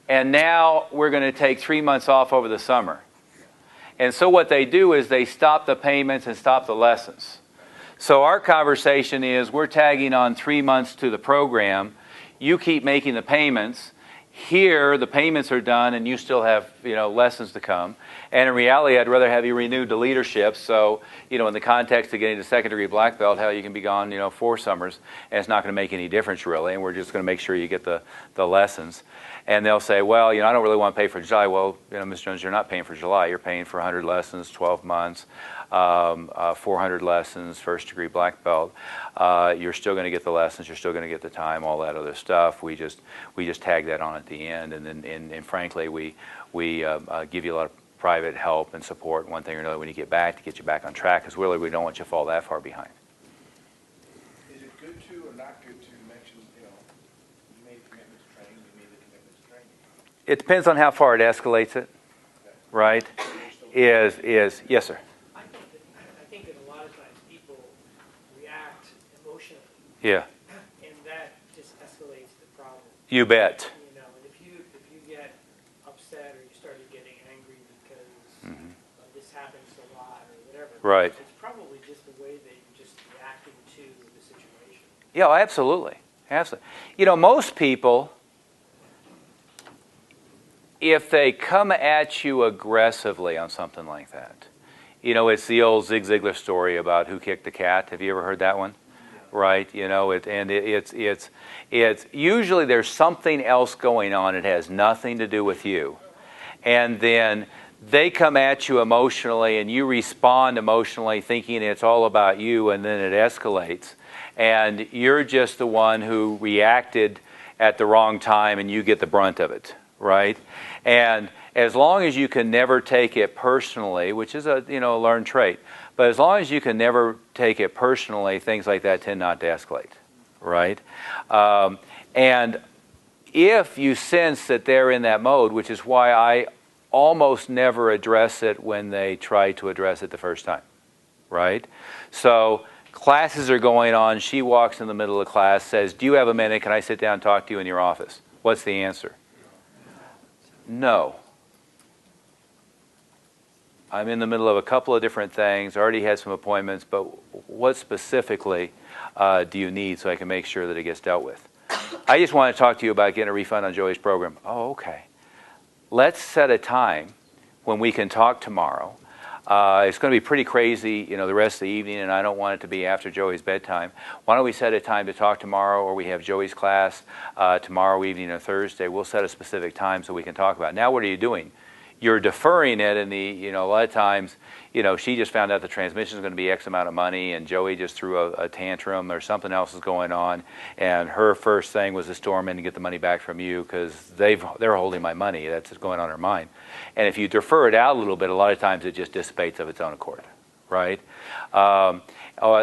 and now we're going to take 3 months off over the summer. And so what they do is they stop the payments and stop the lessons. So our conversation is we're tagging on 3 months to the program. You keep making the payments. Here, the payments are done, and you still have lessons to come. And in reality, I'd rather have you renewed to leadership. So, in the context of getting to second-degree black belt, hell, you can be gone, 4 summers, and it's not going to make any difference really. And we're just going to make sure you get the lessons. And they'll say, well, I don't really want to pay for July. Well, Ms. Jones, you're not paying for July. You're paying for 100 lessons, 12 months, 400 lessons, first-degree black belt. You're still going to get the lessons. You're still going to get the time, all that other stuff. We just tag that on at the end, and then and frankly, we give you a lot of private help and support, one thing or another, when you get back to get you back on track, because really we don't want you to fall that far behind. Is it good to or not good to mention, you made commitments to training, you made the commitments to training? It depends on how far it escalates it, right? Yes, sir. I think that a lot of times people react emotionally. Yeah. And that just escalates the problem. You bet. And if you get upset or you started getting angry because this happens a lot or whatever, right? It's probably just the way that you're just reacting to the situation. Yeah, absolutely, absolutely. Most people, if they come at you aggressively on something like that, it's the old Zig Ziglar story about who kicked the cat. Have you ever heard that one? Right? It's usually there's something else going on. It has nothing to do with you. And then they come at you emotionally and you respond emotionally thinking it's all about you, and then it escalates. And you're just the one who reacted at the wrong time and you get the brunt of it. Right? And as long as you can never take it personally, which is a learned trait, but as long as you can never take it personally, things like that tend not to escalate, right? And if you sense that they're in that mode, which is why I almost never address it when they try to address it the first time, right? So classes are going on, she walks in the middle of class, says, do you have a minute? Can I sit down and talk to you in your office? What's the answer? No. I'm in the middle of a couple of different things, already had some appointments, but what specifically do you need so I can make sure that it gets dealt with? I just want to talk to you about getting a refund on Joey's program. Oh, okay. Let's set a time when we can talk tomorrow. It's going to be pretty crazy, the rest of the evening, and I don't want it to be after Joey's bedtime. Why don't we set a time to talk tomorrow, or we have Joey's class tomorrow evening or Thursday. We'll set a specific time so we can talk about it. Now what are you doing? You're deferring it, and a lot of times, she just found out the transmission is going to be X amount of money, and Joey just threw a tantrum, or something else is going on, and her first thing was to storm in and get the money back from you because they're holding my money. That's what's going on in her mind. And if you defer it out a little bit, a lot of times it just dissipates of its own accord, right?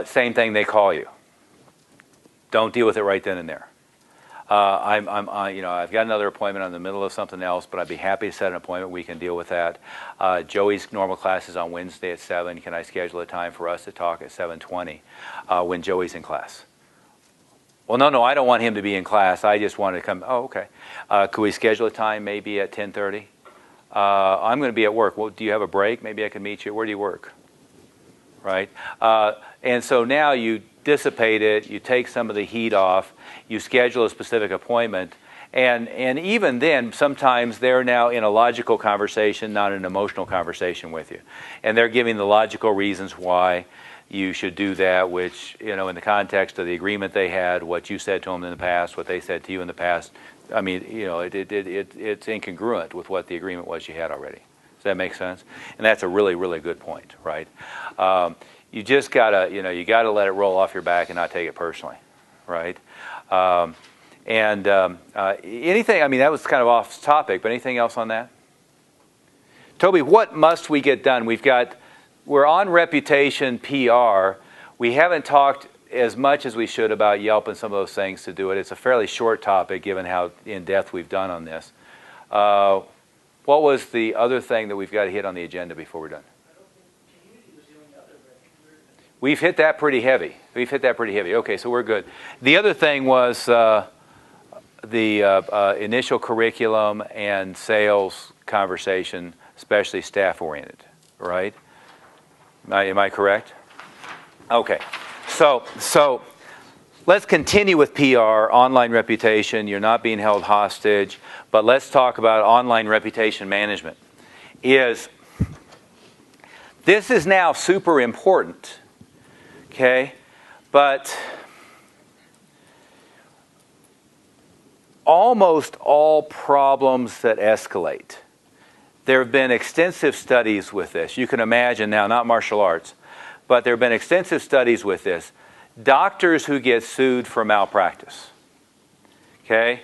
Same thing, they call you. Don't deal with it right then and there. I've got another appointment. I'm in the middle of something else, but I'd be happy to set an appointment. We can deal with that. Joey's normal class is on Wednesday at 7. Can I schedule a time for us to talk at 7:20 when Joey's in class? Well, no, I don't want him to be in class. I just want to come. Oh, okay. Could we schedule a time maybe at 10:30? I'm going to be at work. Well, do you have a break? Maybe I can meet you. Where do you work? Right? And so now you dissipate it, you take some of the heat off, you schedule a specific appointment, and even then, sometimes they're now in a logical conversation, not an emotional conversation with you. And they're giving the logical reasons why you should do that, which, in the context of the agreement they had, what you said to them in the past, what they said to you in the past, I mean, it's incongruent with what the agreement was you had already. Does that make sense? And that's a really, really good point, right? You just gotta, you gotta let it roll off your back and not take it personally, right? Anything, I mean, that was kind of off topic, but anything else on that? Toby, what must we get done? We're on reputation PR. We haven't talked as much as we should about Yelp and some of those things to do it. It's a fairly short topic given how in-depth we've done on this. What was the other thing that we've got to hit on the agenda before we're done? We've hit that pretty heavy. Okay, so we're good. The other thing was initial curriculum and sales conversation, especially staff-oriented, right? Am I correct? Okay. So let's continue with PR, online reputation. You're not being held hostage, but let's talk about online reputation management. This is now super important, okay? But almost all problems that escalate, there have been extensive studies with this. You can imagine now, not martial arts, but there have been extensive studies with this. Doctors who get sued for malpractice, okay?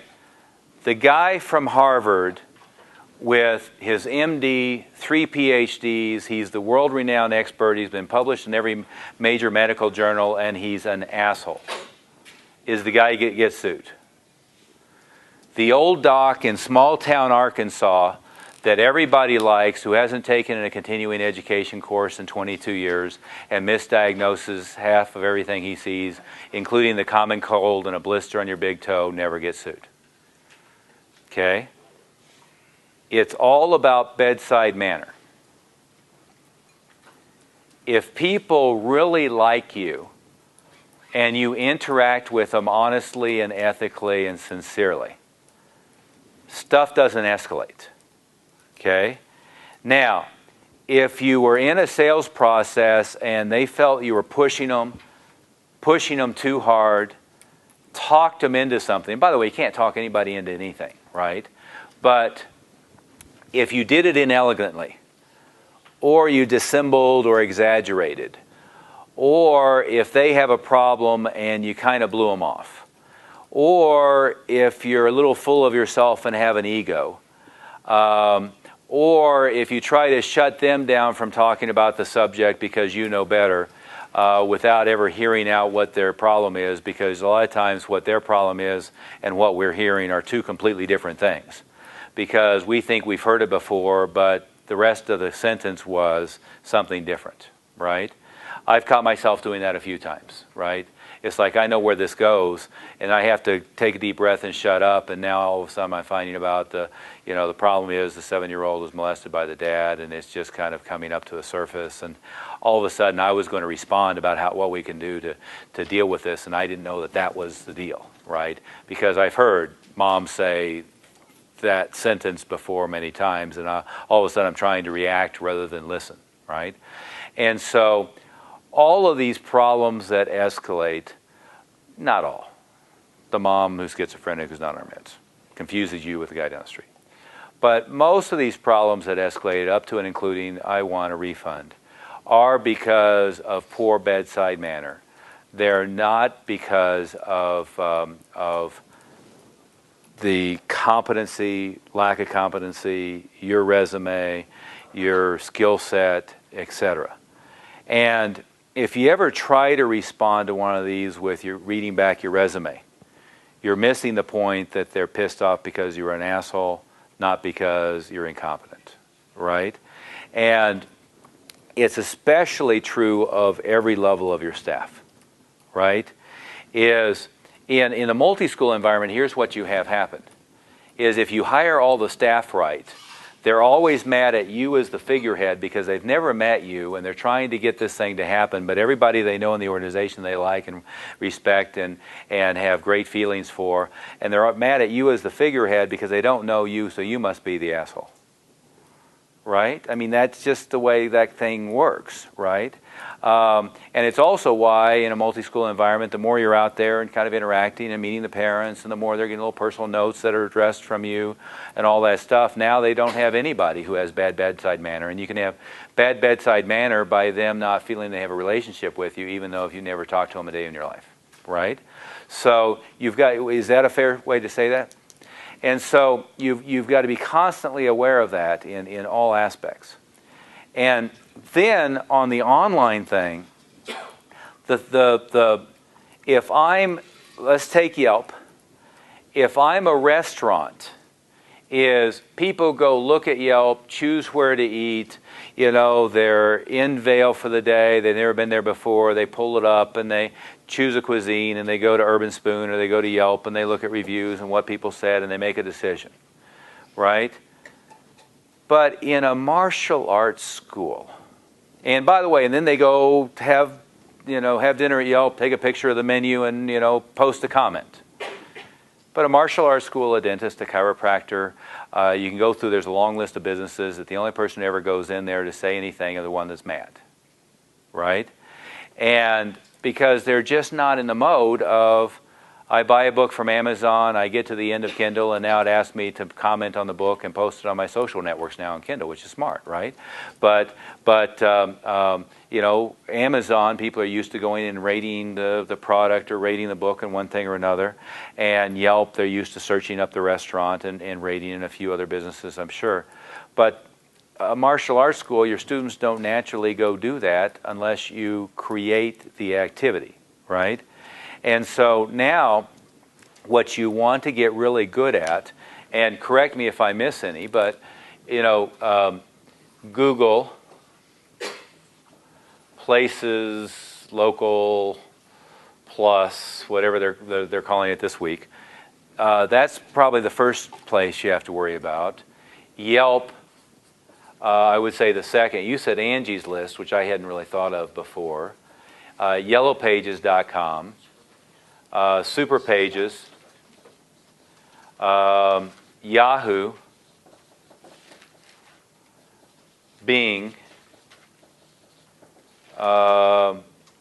The guy from Harvard with his MD, 3 PhDs, he's the world-renowned expert, he's been published in every major medical journal, and he's an asshole, is the guy who gets sued. The old doc in small-town Arkansas that everybody likes, who hasn't taken a continuing education course in 22 years and misdiagnoses half of everything he sees, including the common cold and a blister on your big toe, never gets sued. Okay? It's all about bedside manner. If people really like you and you interact with them honestly and ethically and sincerely, stuff doesn't escalate. Okay? Now, if you were in a sales process and they felt you were pushing them too hard, talked them into something. By the way, you can't talk anybody into anything, right? But if you did it inelegantly, or you dissembled or exaggerated, or if they have a problem and you kind of blew them off, or if you're a little full of yourself and have an ego, or if you try to shut them down from talking about the subject because you know better, without ever hearing out what their problem is, because a lot of times what their problem is and what we're hearing are two completely different things. Because we think we've heard it before, but the rest of the sentence was something different, right? I've caught myself doing that a few times, right? It's like I know where this goes, and I have to take a deep breath and shut up, and now all of a sudden I'm finding about the problem is the 7-year-old was molested by the dad, and it's just kind of coming up to the surface, and all of a sudden I was going to respond about what we can do to deal with this, and I didn't know that was the deal, right? Because I've heard moms say that sentence before many times, and all of a sudden I'm trying to react rather than listen, right? And so all of these problems that escalate, not all. The mom who's schizophrenic who's not on her meds confuses you with the guy down the street. But most of these problems that escalate up to and including I want a refund are because of poor bedside manner. They're not because of the competency, lack of competency, your resume, your skill set, etc. And if you ever try to respond to one of these with your reading back your resume, you're missing the point that they're pissed off because you're an asshole, not because you're incompetent, right? And it's especially true of every level of your staff, right? Is in a multi-school environment, here's what you have happened, is if you hire all the staff right, they're always mad at you as the figurehead because they've never met you and they're trying to get this thing to happen, but everybody they know in the organization they like and respect and have great feelings for, and they're mad at you as the figurehead because they don't know you, so you must be the asshole. Right? I mean, that's just the way that thing works, right? And it's also why in a multi-school environment, the more you're out there and kind of interacting and meeting the parents, and the more they're getting little personal notes that are addressed from you and all that stuff, now they don't have anybody who has bad bedside manner. And you can have bad bedside manner by them not feeling they have a relationship with you, even though if you never talked to them a day in your life, right? So you've got, is that a fair way to say that? And so you've got to be constantly aware of that in all aspects. And then on the online thing, if I'm, let's take Yelp, if I'm a restaurant is people go look at Yelp, choose where to eat. You know, they're in Vail for the day. They've never been there before. They pull it up and they choose a cuisine and they go to Urban Spoon or they go to Yelp and they look at reviews and what people said and they make a decision, right? But in a martial arts school, and by the way, and then they go have dinner at Yelp, take a picture of the menu and, post a comment. But a martial arts school, a dentist, a chiropractor, you can go through, there's a long list of businesses that the only person who ever goes in there to say anything is the one that's mad, right? And because they're just not in the mode of, I buy a book from Amazon, I get to the end of Kindle, and now it asks me to comment on the book and post it on my social networks now on Kindle, which is smart, right? But Amazon, people are used to going and rating the product or rating the book and one thing or another. And Yelp, they're used to searching up the restaurant and rating in a few other businesses, I'm sure. But a martial arts school, your students don't naturally go do that unless you create the activity, right? And so now what you want to get really good at, and correct me if I miss any, but Google, Places, Local, Plus, whatever they're calling it this week, that's probably the first place you have to worry about. Yelp, I would say the second. You said Angie's List, which I hadn't really thought of before. Yellowpages.com. Super Pages, Yahoo, Bing,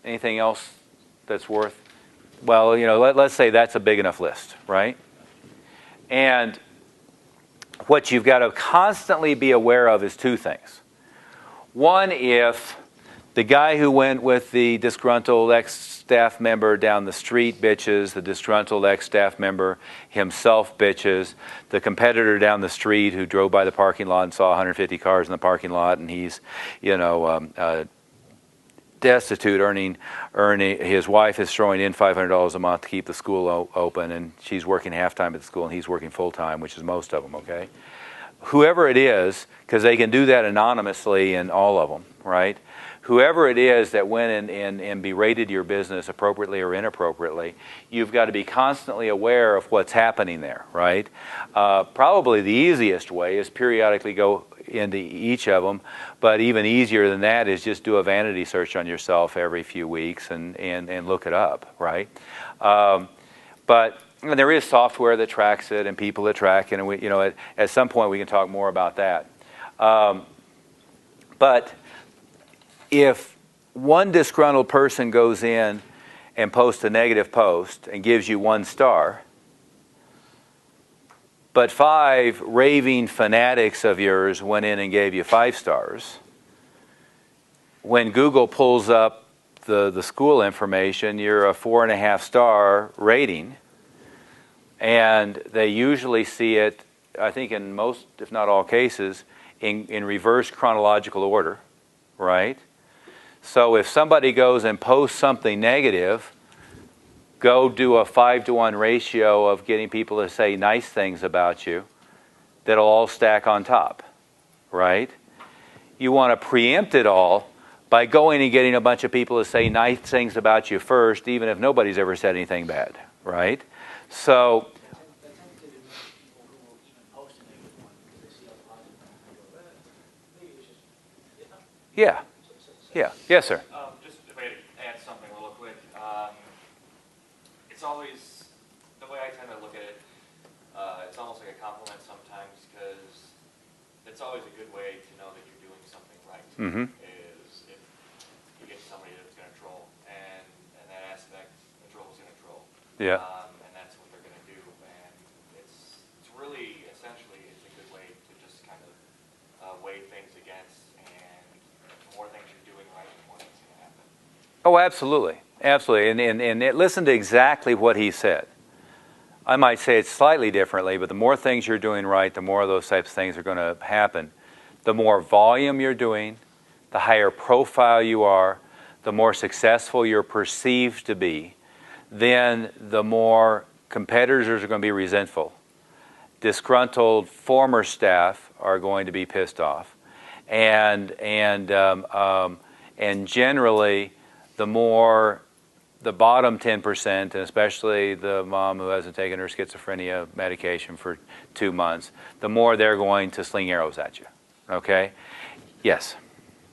anything else that's worth, well, let's say that's a big enough list, right? And what you've got to constantly be aware of is two things. One, if the guy who went with the disgruntled ex-staff member down the street bitches, the disgruntled ex-staff member himself bitches, the competitor down the street who drove by the parking lot and saw 150 cars in the parking lot and he's, destitute, earning his wife is throwing in $500 a month to keep the school open and she's working half-time at the school and he's working full-time, which is most of them, okay? Whoever it is, because they can do that anonymously in all of them, right? Whoever it is that went and berated your business appropriately or inappropriately, you've got to be constantly aware of what's happening there, right? Probably the easiest way is periodically go into each of them, but even easier than that is just do a vanity search on yourself every few weeks and look it up, right? But there is software that tracks it and people that track it, and at some point we can talk more about that. But if one disgruntled person goes in and posts a negative post and gives you 1 star, but 5 raving fanatics of yours went in and gave you 5 stars, when Google pulls up the school information, you're a 4.5-star rating, and they usually see it, I think in most, if not all cases, in reverse chronological order, right? So if somebody goes and posts something negative, go do a 5-to-1 ratio of getting people to say nice things about you that'll all stack on top, right? You want to preempt it all by going and getting a bunch of people to say nice things about you first, even if nobody's ever said anything bad, right? So, yeah. Yeah. Yes, sir. Just if I add something real quick, it's always, the way I tend to look at it, it's almost like a compliment sometimes because it's always a good way to know that you're doing something right. Mm-hmm. Is if you get somebody that's going to troll, and that aspect, the troll's going to troll. Yeah. And that's what they're going to do. And it's really, essentially, it's a good way to just kind of weigh things against, and the more things you're doing right, the more things going to happen. Oh, absolutely. Absolutely. And listen to exactly what he said. I might say it slightly differently, but the more things you're doing right, the more of those types of things are going to happen. The more volume you're doing, the higher profile you are, the more successful you're perceived to be, then the more competitors are going to be resentful. disgruntled former staff are going to be pissed off, and generally, the bottom 10%, and especially the mom who hasn't taken her schizophrenia medication for 2 months, the more they're going to sling arrows at you. Okay? Yes.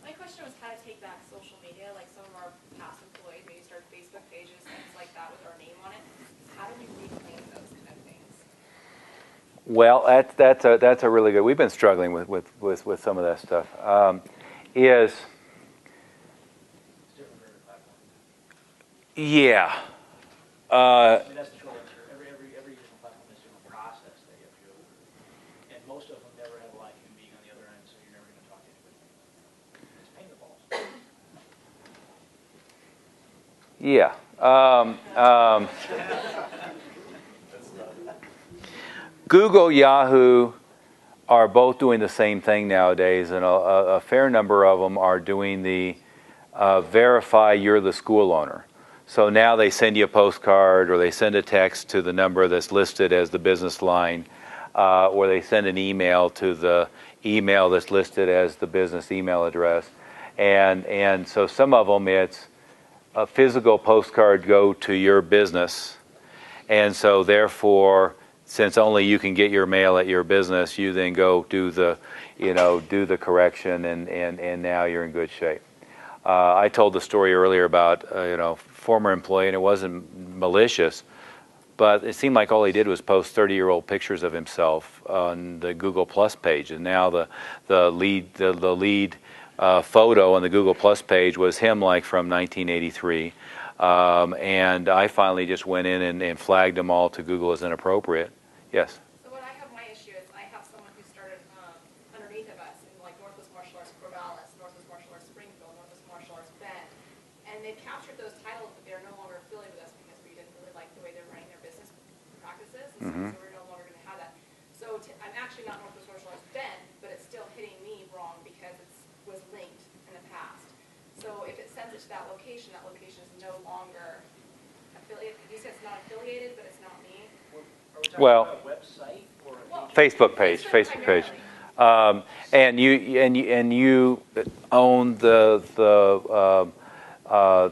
My question was how to take back social media, like some of our past employees maybe start Facebook pages, things like that with our name on it. How do we reclaim those kind of things? Well, that's a really good. We've been struggling with some of that stuff. It's different for every platform. Yeah. I mean, that's the short answer. Every different platform has a different process that you have to go through. And most of them never have a live human being on the other end, so you're never going to talk to anybody. It's pain in the balls. Yeah. Google, Yahoo are both doing the same thing nowadays, and a fair number of them are doing the verify you're the school owner. So now they send you a postcard, or they send a text to the number that's listed as the business line, or they send an email to the email that's listed as the business email address. And so some of them, it's a physical postcard go to your business, and so therefore, since only you can get your mail at your business, you then go do the correction, and now you're in good shape. I told the story earlier about former employee, and it wasn't malicious, but it seemed like all he did was post 30-year-old pictures of himself on the Google Plus page, and now the lead photo on the Google Plus page was him, like from 1983, and I finally just went in and flagged them all to Google as inappropriate. Yes. So what I have my issue is I have someone who started underneath of us in like Northwest Martial Arts Corvallis, Northwest Martial Arts Springfield, Northwest Martial Arts Bend, and they've captured those titles, but they're no longer affiliated with us because we didn't really like the way they're running their business practices, and so we're no longer going to have that. So I'm actually not Northwest Martial Arts Bend, but it's still hitting me wrong because it was linked in the past. So if it sends it to that location is no longer affiliated. You said it's not affiliated, but it's not me. Well, about a website or a Facebook page. And you own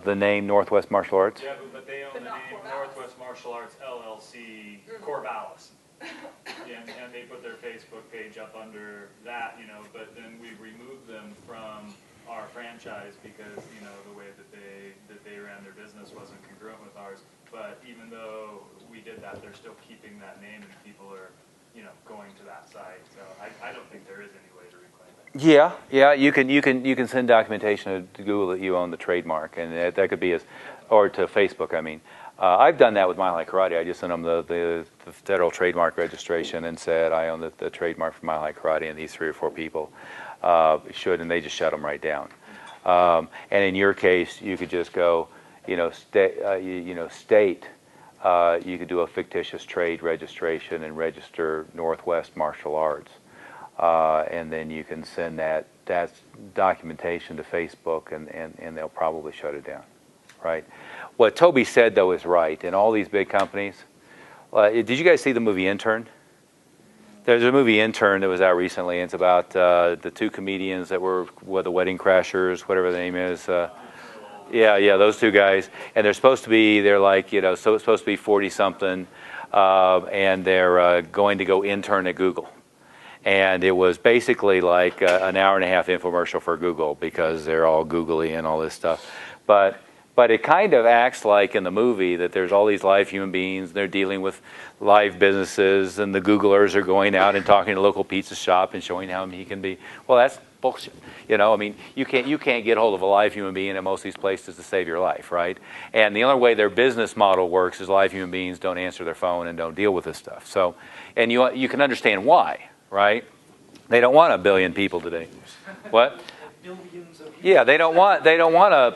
the name Northwest Martial Arts. Yeah, but they own the name Northwest Martial Arts LLC Corvallis. And they put their Facebook page up under that, but then we removed them from our franchise because, the way that they ran their business wasn't congruent with ours. But even though we did that, they're still keeping that name, and people are, going to that site. So I don't think there is any way to reclaim it. Yeah. You can send documentation to Google that you own the trademark, and that could be or to Facebook. I mean, I've done that with Mile High Karate. I just sent them the federal trademark registration and said I own the trademark for Mile High Karate, and these 3 or 4 people should, and they just shut them right down. And in your case, you could just go, state. You could do a fictitious trade registration and register Northwest Martial Arts, and then you can send that documentation to Facebook, and they'll probably shut it down, right? What Toby said, though, is right. In all these big companies, did you guys see the movie Intern? There's a movie Intern that was out recently, and it's about the 2 comedians that were the Wedding Crashers, whatever the name is. Yeah, those 2 guys, and they're supposed to be, so it's supposed to be 40-something, and they're going to go intern at Google. And it was basically like an hour-and-a-half infomercial for Google because they're all googly and all this stuff. But it kind of acts like in the movie that there's all these live human beings, they're dealing with live businesses, and the Googlers are going out and talking to local pizza shop and showing how he can be. Well, that's bullshit. You can't get hold of a live human being at most of these places to save your life, right? And the only way their business model works is live human beings don't answer their phone and don't deal with this stuff. So, and you can understand why, right? They don't want 1 billion people today. What? billions of Yeah, they don't want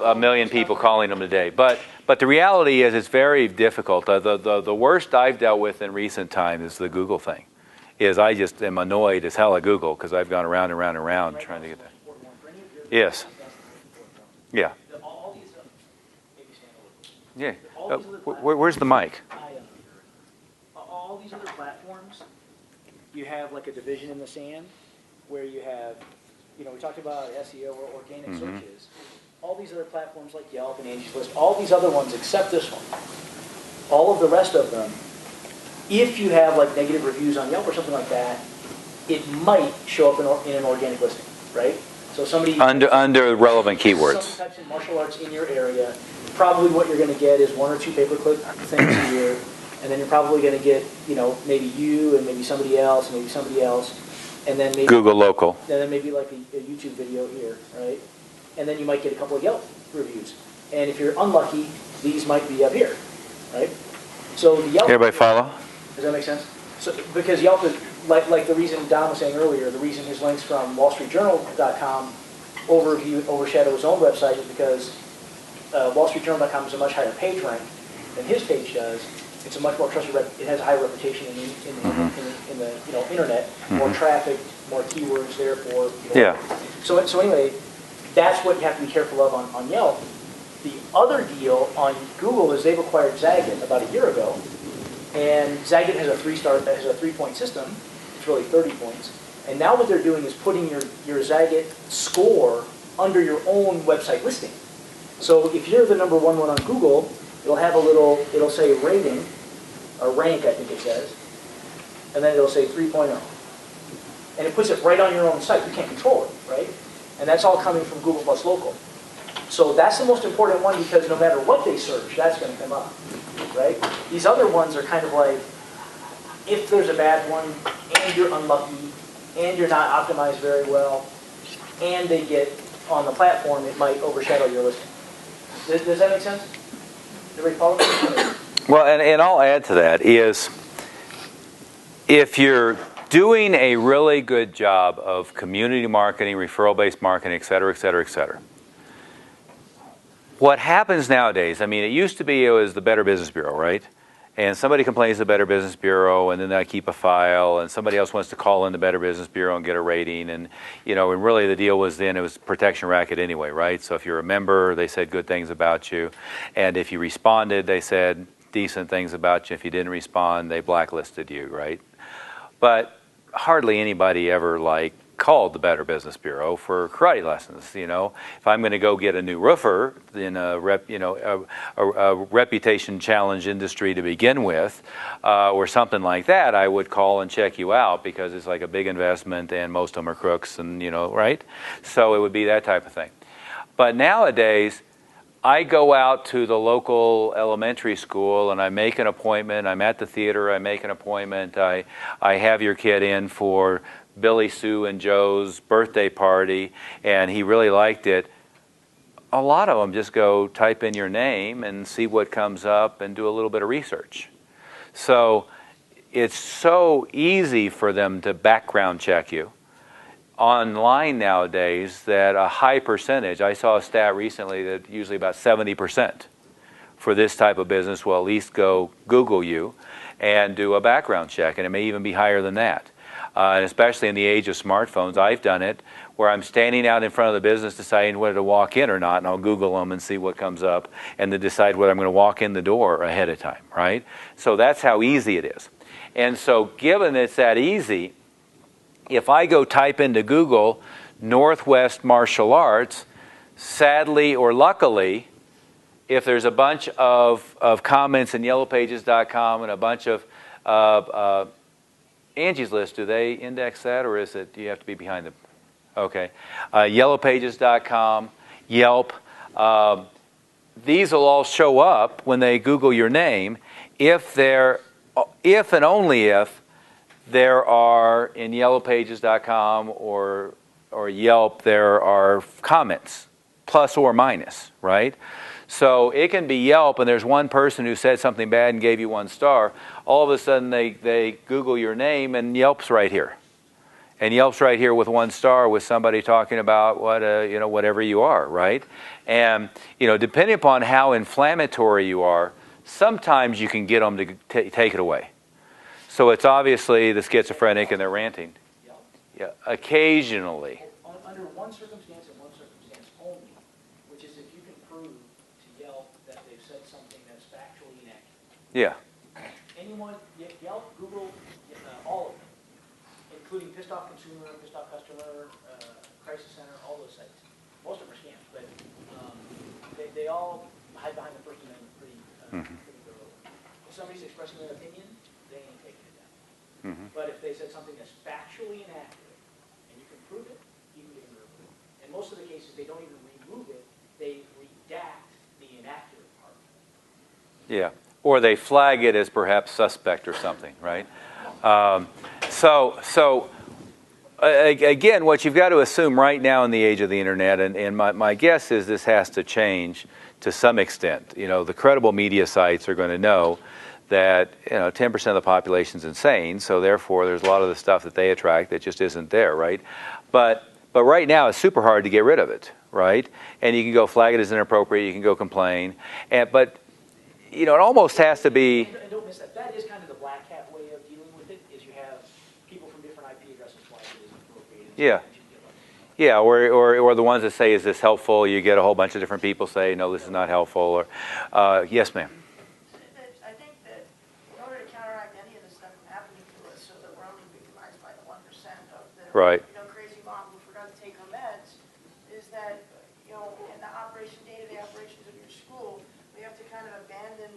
a million people calling them today. But the reality is it's very difficult. The worst I've dealt with in recent time is the Google thing. I just am annoyed as hell at Google because I've gone around and around and around trying to get that. Yes. Yeah. All these, maybe stand a little. Yeah. Where's the mic? All these other platforms you have like a division in the sand where you have, we talked about SEO or organic searches. All these other platforms like Yelp and Angie's List, all these other ones except this one, all of the rest of them, if you have like negative reviews on Yelp or something like that, it might show up in an organic listing, right? So somebody under relevant keywords. Somebody types in martial arts in your area, probably what you're going to get is 1 or 2 pay-per-click things a year, and then you're probably going to get, maybe you and maybe somebody else and maybe somebody else, and then maybe Google local. and then maybe like a YouTube video here, right? And then you might get a couple of Yelp reviews, and if you're unlucky, these might be up here, right? So the Yelp. Everybody follow? Does that make sense? So because Yelp is like the reason Don was saying earlier, the reason his links from WallStreetJournal.com overshadow his own website is because WallStreetJournal.com is a much higher page rank than his page does. It's a much more trusted. It has a higher reputation in the internet. More traffic, more keywords. Therefore, Yeah. So anyway, that's what you have to be careful of on Yelp. The other deal on Google is they've acquired Zagat about a year ago, and Zagat has a 3-point system. It's really 30 points. And now what they're doing is putting your Zagat score under your own website listing. So if you're the number one on Google, it'll have it'll say rating, or rank I think it says, and then it'll say 3.0. And it puts it right on your own site. You can't control it, right? And that's all coming from Google Plus Local. So that's the most important one because no matter what they search, that's going to come up, right? These other ones are kind of like, if there's a bad one, and you're unlucky, and you're not optimized very well, and they get on the platform, it might overshadow your listing. Does that make sense? Everybody follow me? Well, and I'll add to that is, if you're doing a really good job of community marketing, referral-based marketing, et cetera, et cetera, et cetera, what happens nowadays, I mean, it used to be it was the Better Business Bureau, right? And somebody complains to the Better Business Bureau, and then I keep a file, and somebody else wants to call in the Better Business Bureau and get a rating, and and really the deal was then it was protection racket anyway, right? So if you're a member, they said good things about you, and if you responded, they said decent things about you. If you didn't respond, they blacklisted you, right? But hardly anybody ever called the Better Business Bureau for karate lessons. If I'm going to go get a new roofer in a reputation challenge industry to begin with, or something like that, I would call and check you out because it's like a big investment and most of them are crooks and right? So it would be that type of thing. But nowadays, I go out to the local elementary school and I make an appointment. I'm at the theater. I make an appointment. I have your kid in for Billy, Sue, and Joe's birthday party, and he really liked it. A lot of them just go type in your name and see what comes up and do a little bit of research. So it's so easy for them to background check you online nowadays that a high percentage, I saw a stat recently that usually about 70% for this type of business will at least go Google you and do a background check, and it may even be higher than that. And especially in the age of smartphones, I've done it where I'm standing out in front of the business deciding whether to walk in or not, and I'll Google them and see what comes up and then decide whether I'm going to walk in the door ahead of time, right? So that's how easy it is. And so given it's that easy, if I go type into Google Northwest Martial Arts, sadly or luckily, if there's a bunch of comments in yellowpages.com and a bunch of Angie's List, do they index that, or do you have to be behind them? Okay. Yellowpages.com, Yelp. These will all show up when they Google your name if and only if there are in yellowpages.com or Yelp, there are comments, plus or minus, right? So it can be Yelp, and there's one person who said something bad and gave you 1 star. All of a sudden, they Google your name, and Yelp's right here. And Yelp's right here with 1 star with somebody talking about whatever you are, right? And depending upon how inflammatory you are, sometimes you can get them to take it away. So it's obviously the schizophrenic and they're ranting. Yelp. Yeah, occasionally. Under one circumstance and one circumstance only, which is if you can prove to Yelp that they've said something that's factually inaccurate. Yeah. Anyone, Yelp, Google, all of them, including Pissed Off Consumer, Pissed Off Customer, Crisis Center, all those sites. Most of them are scams, but they all hide behind the First Amendment pretty thoroughly. If somebody's expressing their opinion, they ain't taking it down. But if they said something that's factually inaccurate, and you can prove it, you can get them removed. In most of the cases, they don't even remove it, they redact the inaccurate part. Yeah, or they flag it as perhaps suspect or something, right? Again, what you've got to assume right now in the age of the internet, and my guess is this has to change to some extent. You know, the credible media sites are going to know that 10% of the population is insane, so therefore there's a lot of the stuff that they attract that just isn't there, right? But right now it's super hard to get rid of it, right? And you can go flag it as inappropriate, you can go complain, but it almost has to be. And don't miss that. That is kind of the black hat way of dealing with it. Is you have people from different IP addresses flag it as inappropriate. Yeah. Yeah, or the ones that say, "Is this helpful?" You get a whole bunch of different people say, "No, this is not helpful." Or, yes, ma'am. I think that in order to counteract any of this stuff from happening to us, so that we're only victimized by the 1% of the Right. Crazy mom who forgot to take her meds, is that in the day-to-day operations of your school, we have to kind of abandon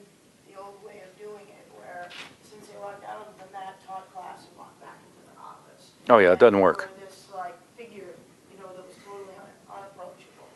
the old way of doing it, where since they locked out of the mat taught class and walked back into the office. Oh yeah, it doesn't work. Or this figure, that was totally unapproachable.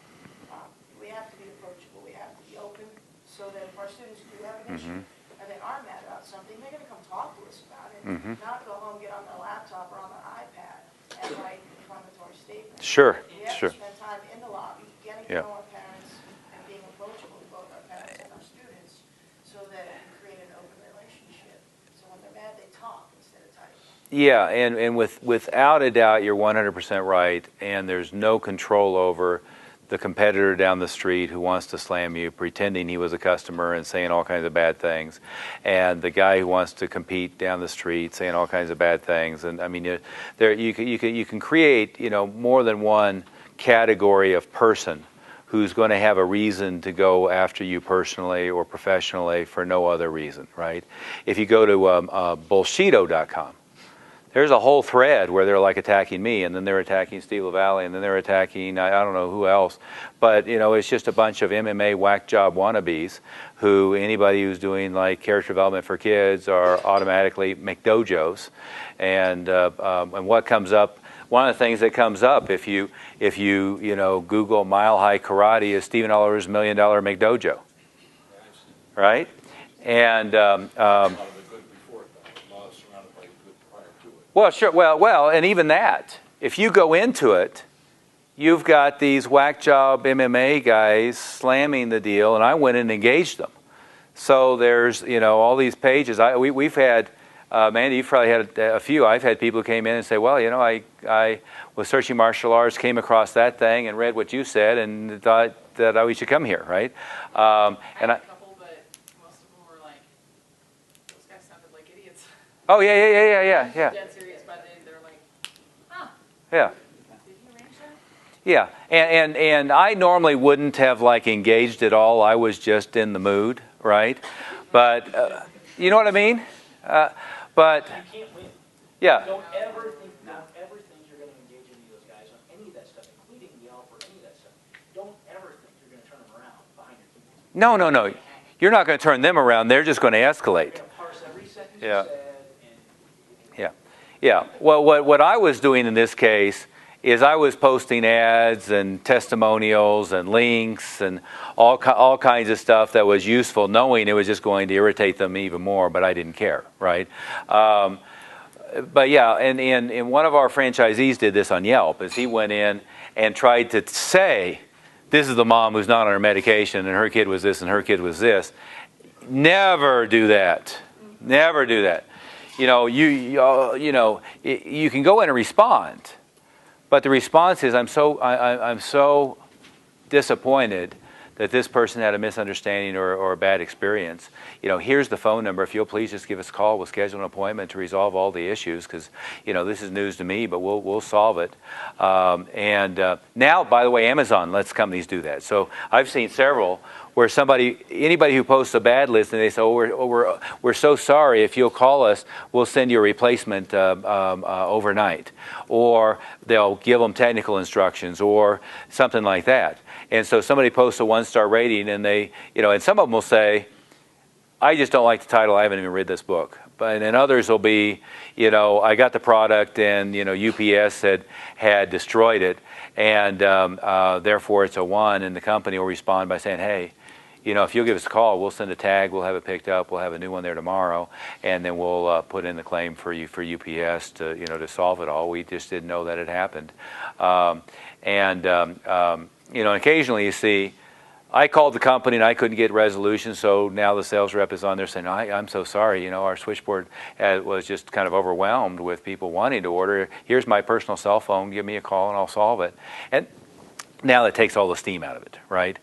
We have to be approachable. We have to be open, so that if our students do have an issue and they are mad about something, they're going to come talk to us about it, not go home, get on their laptop or on their iPad and write inflammatory statements. Sure, We have sure. to spend time in the lobby, getting to know our parents and being approachable to both our parents and our students, so that we create an open relationship. So when they're mad, they talk instead of typing. Yeah, and without a doubt, you're 100% right, and there's no control over the competitor down the street who wants to slam you, pretending he was a customer and saying all kinds of bad things, and the guy who wants to compete down the street saying all kinds of bad things. And I mean, you can create more than one category of person who's going to have a reason to go after you personally or professionally for no other reason, right? If you go to bullshito.com, there's a whole thread where they're like attacking me, and then they're attacking Steve LaValle, and then they're attacking I don't know who else. But it's just a bunch of MMA whack job wannabes who anybody who's doing like character development for kids are automatically McDojos. And what comes up? One of the things that comes up if you Google Mile High Karate is Stephen Oliver's $1 Million McDojo, right? And well, sure. Well, and even that, if you go into it, you've got these whack job MMA guys slamming the deal, and I went and engaged them. So there's all these pages. We've had, Mandy, you've probably had a few. I've had people who came in and say, well, I was searching martial arts, came across that thing, and read what you said, and thought that we should come here, right? I had a couple, but most of them were like, those guys sounded like idiots. Oh yeah. Dead serious, but they're like, huh. Yeah. Did you arrange that? Yeah, and I normally wouldn't have engaged at all. I was just in the mood, right? But you know what I mean? But You can't win. yeah, Don't ever think you're going to engage any of those guys on any of that stuff, including Yelp or any of that stuff. Don't ever think you're going to turn them around behind your keyboard. no. You're not going to turn them around. They're just going to escalate. You're going to parse every sentence Yeah. you said. Yeah. Well, what I was doing in this case is I was posting ads and testimonials and links and all kinds of stuff that was useful, knowing it was just going to irritate them even more, but I didn't care, right? But yeah, and one of our franchisees did this on Yelp, is he went in and tried to say, this is the mom who's not on her medication and her kid was this and her kid was this. Never do that. Never do that. You can go in and respond, but the response is, I'm so disappointed that this person had a misunderstanding or a bad experience. Here's the phone number. If you'll please just give us a call, we'll schedule an appointment to resolve all the issues, because this is news to me, but we'll solve it. And now, by the way, Amazon lets companies do that. So I've seen several where anybody who posts a bad list and they say, oh, we're so sorry, if you'll call us, we'll send you a replacement overnight. Or they'll give them technical instructions or something like that. And so somebody posts a 1-star rating and they, and some of them will say, I just don't like the title, I haven't even read this book. But then others will be, I got the product and, UPS had destroyed it and therefore it's a 1, and the company will respond by saying, hey, if you'll give us a call, we'll send a tag, we'll have it picked up, we'll have a new one there tomorrow, and then we'll put in the claim for UPS to, to solve it all. We just didn't know that it happened. Occasionally you see, I called the company and I couldn't get resolution, so now the sales rep is on there saying, I'm so sorry, our switchboard was just kind of overwhelmed with people wanting to order. Here's my personal cell phone, give me a call and I'll solve it. And now that takes all the steam out of it, right?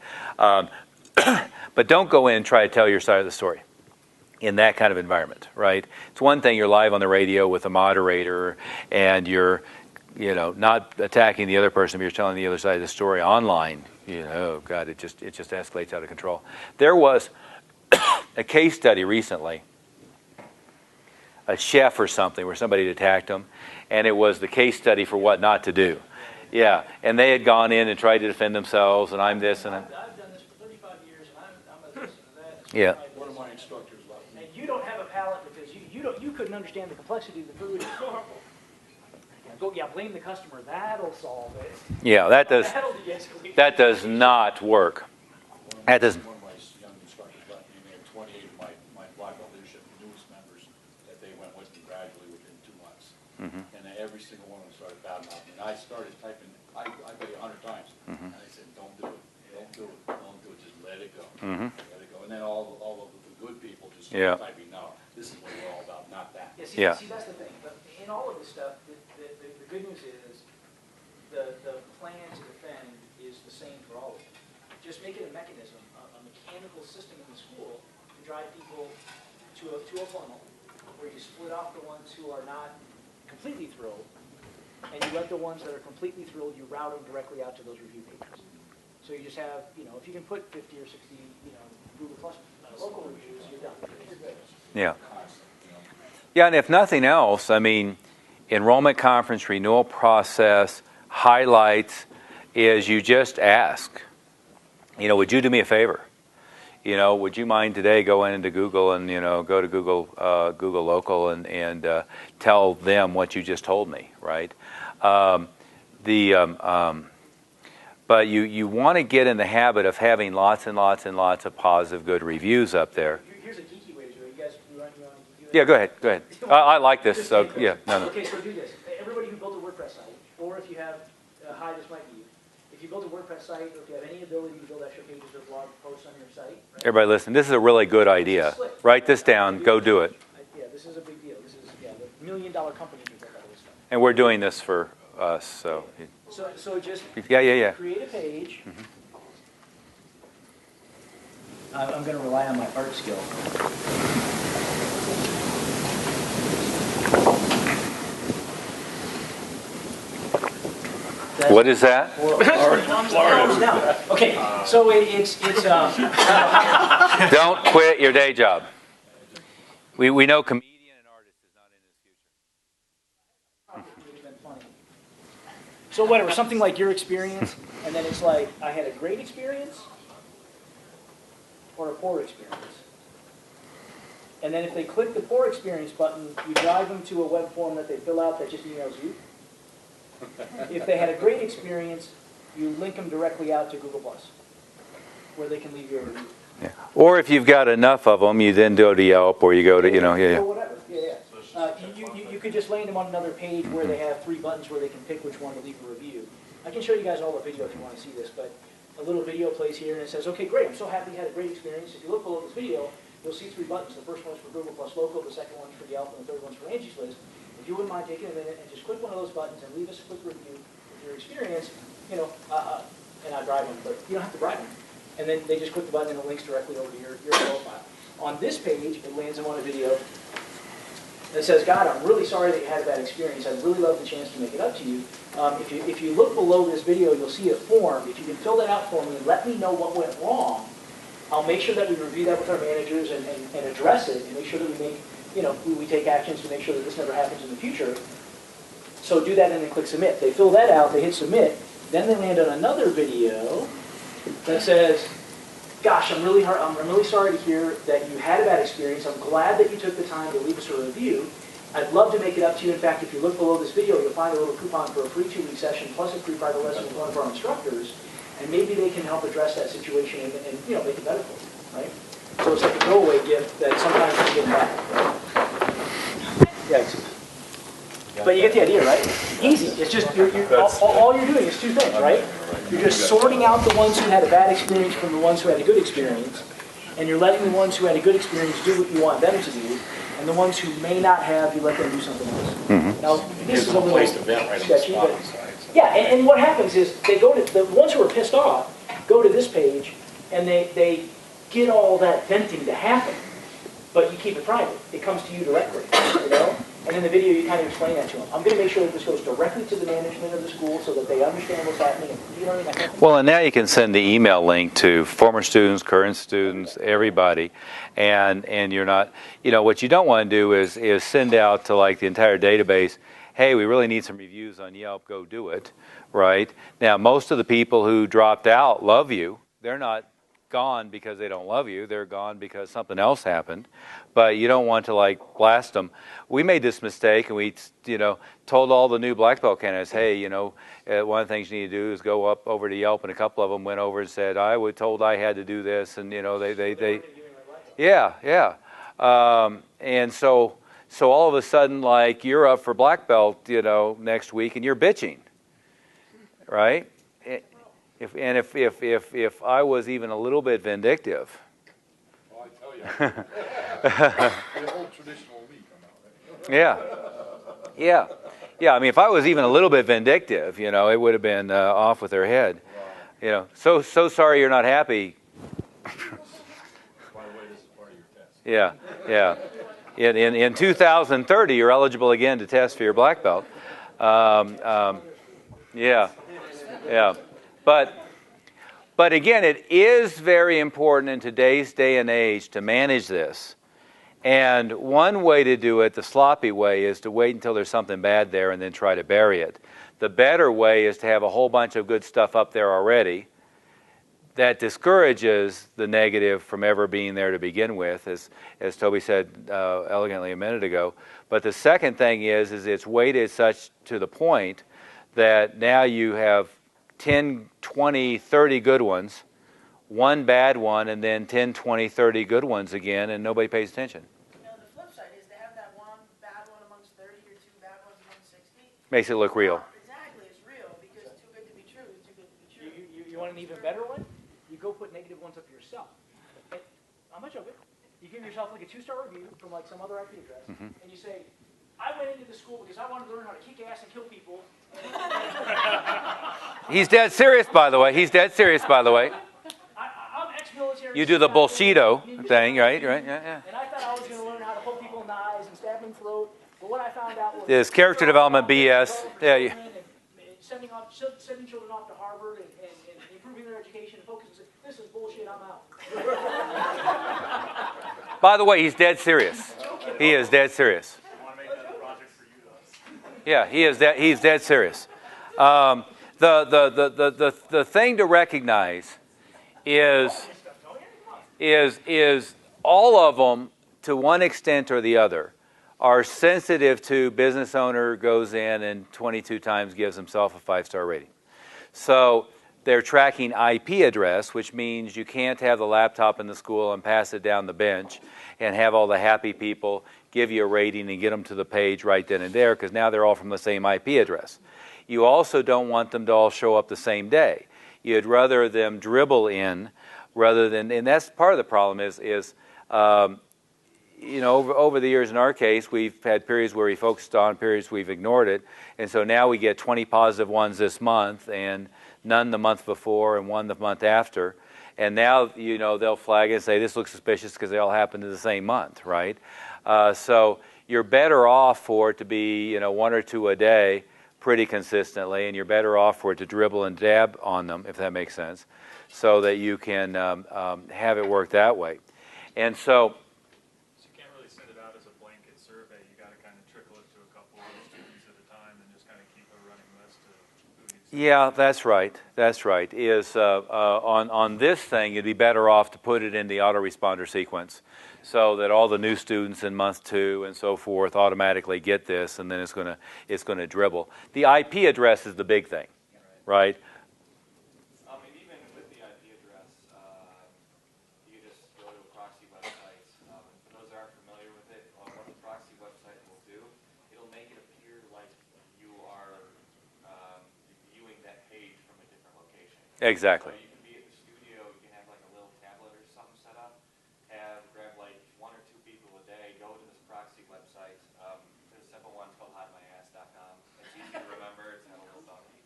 But don't go in and try to tell your side of the story in that kind of environment, right? It's one thing you're live on the radio with a moderator and you're, not attacking the other person, but you're telling the other side of the story online. Oh God, it just escalates out of control. There was a case study recently, a chef or something, where somebody had attacked them, and it was the case study for what not to do. Yeah, and they had gone in and tried to defend themselves, and I'm this and I've done this for 35 years, and I'm a this and that. Yeah. One of my instructors left me. And you don't have a palate because you couldn't understand the complexity of the food. It's so harmful. Blame the customer. That'll solve it. Yeah, that does not work. That doesn't. One of my young instructors left me, and 28 of my Black Belt leadership newest members that they went with me gradually within 2 months. And every single one of them started badmouthing. And I started typing, I bet you 100 times. And I said, don't do it. Don't do it. Don't do it. Just let it go. Let it go. And then all of the good people just started typing, no, this is what we're all about, not that. See, that's the thing. But in all of this stuff, the good news is the plan to defend is the same for all of it. Just make it a mechanism, a mechanical system in the school to drive people to a funnel where you split off the ones who are not completely thrilled, and you let the ones that are completely thrilled, you route them directly out to those review pages. So you just have, if you can put 50 or 60, Google Plus local reviews, you're done. You're good. Yeah. Yeah, and if nothing else, I mean, enrollment conference, renewal process, highlights is you just ask, would you do me a favor? Would you mind today going into Google and, go to Google Local and tell them what you just told me, right? But you want to get in the habit of having lots and lots and lots of positive, good reviews up there. Here's a geeky way to do it. You guys, you want to do it? Yeah, go ahead. I like this, so yeah. No. Okay, so do this. Everybody who built a WordPress site, or if you have, this might be you. If you build a WordPress site, or if you have any ability to build extra pages or blog posts on your site. Right? Everybody listen, this is a really good idea. Write this down, go do it. Yeah, this is a big deal. This is, the $1 million company who built all this stuff. And we're doing this for us, so. So just Yeah. create a page. I'm going to rely on my art skill. What is that? Florida. Okay, so it's Don't quit your day job. We know comedian and artist is not in his future. So whatever, something like your experience, and then it's like, I had a great experience or a poor experience. And then if they click the poor experience button, you drive them to a web form that they fill out that just emails you. If they had a great experience, you link them directly out to Google+, where they can leave you a review. Yeah. Or if you've got enough of them, you then go to Yelp, or you go to, Or whatever, you could just land them on another page where they have 3 buttons where they can pick which one to leave a review. I can show you guys all the video if you want to see this, but a little video plays here and it says, okay, great, I'm so happy you had a great experience. If you look below this video, you'll see 3 buttons. The first one's for Google Plus Local, the second one's for Yelp, and the third one's for Angie's List. If you wouldn't mind taking a minute and just click one of those buttons and leave us a quick review of your experience, and I bribe them, but you don't have to bribe them. And then they just click the button and it links directly over to your profile. On this page, it lands them on a video that says, God, I'm really sorry that you had a bad experience. I'd really love the chance to make it up to you. If you look below this video, you'll see a form. If you can fill that out for me and let me know what went wrong, I'll make sure that we review that with our managers and address it, and make sure that we make, we take actions to make sure that this never happens in the future. So do that and then click submit. They fill that out, they hit submit, then they land on another video that says, gosh, I'm really sorry to hear that you had a bad experience. I'm glad that you took the time to leave us a review. I'd love to make it up to you. In fact, if you look below this video, you'll find a little coupon for a free 2-week session plus a free private lesson with one of our instructors, and maybe they can help address that situation and make it better for you, right? So it's like a throwaway gift that sometimes you get back. Yeah. But you get the idea, right? Easy. It's just, all you're doing is two things, right? You're just sorting out the ones who had a bad experience from the ones who had a good experience, and you're letting the ones who had a good experience do what you want them to do, and the ones who may not have, you let them do something else. Now, this is a little sketchy, but yeah, and what happens is they go to, the ones who are pissed off go to this page, and they get all that venting to happen, but you keep it private. It comes to you directly, And in the video, you kind of explain that to them. I'm going to make sure that this goes directly to the management of the school so that they understand what's happening. Well, and now you can send the email link to former students, current students, everybody, and you're not, what you don't want to do is send out to like the entire database, hey, we really need some reviews on Yelp, go do it, right? Now, most of the people who dropped out love you. They're not gone because they don't love you. They're gone because something else happened. But you don't want to like blast them. We made this mistake, and we told all the new black belt candidates, hey, one of the things you need to do is go up over to Yelp, and a couple of them went over and said, I was told I had to do this, and and so all of a sudden, like, you're up for black belt, next week, and you're bitching, right? If I was even a little bit vindictive. Well, I tell you, the whole traditional week. Yeah. I mean, if I was even a little bit vindictive, it would have been off with their head. So sorry you're not happy. By the way, this is part of your test. Yeah. In 2030, you're eligible again to test for your black belt. Yeah. But again, it is very important in today's day and age to manage this. And one way to do it, the sloppy way, is to wait until there's something bad there and then try to bury it. The better way is to have a whole bunch of good stuff up there already that discourages the negative from ever being there to begin with, as Toby said elegantly a minute ago. But the second thing is it's weighted such to the point that now you have 10, 20, 30 good ones, one bad one, and then 10, 20, 30 good ones again, and nobody pays attention. The flip side is to have that one bad one amongst 30 or two bad ones amongst 60. Makes it look real. Exactly, it's real, because too good to be true is too good to be true. You want an even better one? You go put negative ones up yourself. And I'm not joking. You give yourself like a 2-star review from like some other IP address, and you say, I went into the school because I wanted to learn how to kick ass and kill people. He's dead serious, by the way. I'm ex-military. You do the bullshito thing, right? Yeah. And I thought I was going to learn how to poke people in the eyes and stab them in the throat. But what I found out was This character development BS. Yeah. Sending children off to Harvard and improving their education and focusing. This is bullshit. I'm out. By the way, he's dead serious. He is dead serious. Yeah, he's dead serious. The thing to recognize is all of them, to one extent or the other, are sensitive to business owner goes in and 22 times gives himself a 5-star rating. So they're tracking IP address, which means you can't have the laptop in the school and pass it down the bench and have all the happy people give you a rating and get them to the page right then and there, because now they're all from the same IP address. You also don't want them to all show up the same day. You'd rather them dribble in rather than, and that's part of the problem is over the years in our case, we've had periods where we focused on, periods we've ignored it, and so now we get 20 positive ones this month and none the month before and one the month after. And now, they'll flag it and say, this looks suspicious because they all happen to the same month, right? So you're better off for it to be, 1 or 2 a day, pretty consistently, and you're better off for it to dribble and dab on them, if that makes sense, so that you can have it work that way. And so, So you can't really send it out as a blanket survey. You got to kind of trickle it to a couple of students at a time and just kind of keep a running list of who needs to. yeah, that's right. That's right. On this thing, you'd be better off to put it in the autoresponder sequence, so that all the new students in month 2 and so forth automatically get this, and then it's going to dribble. The IP address is the big thing, right? And even with the IP address, you just go to a proxy website. For those that aren't familiar with it, what the proxy website will do, it'll make it appear like you are viewing that page from a different location. Exactly. So you can be at the studio, you can have like a little tablet or something set up, grab like 1 or 2 people a day, go to this proxy website. The simple one's called hidemyass.com. It's easy to remember, it's not a little funky.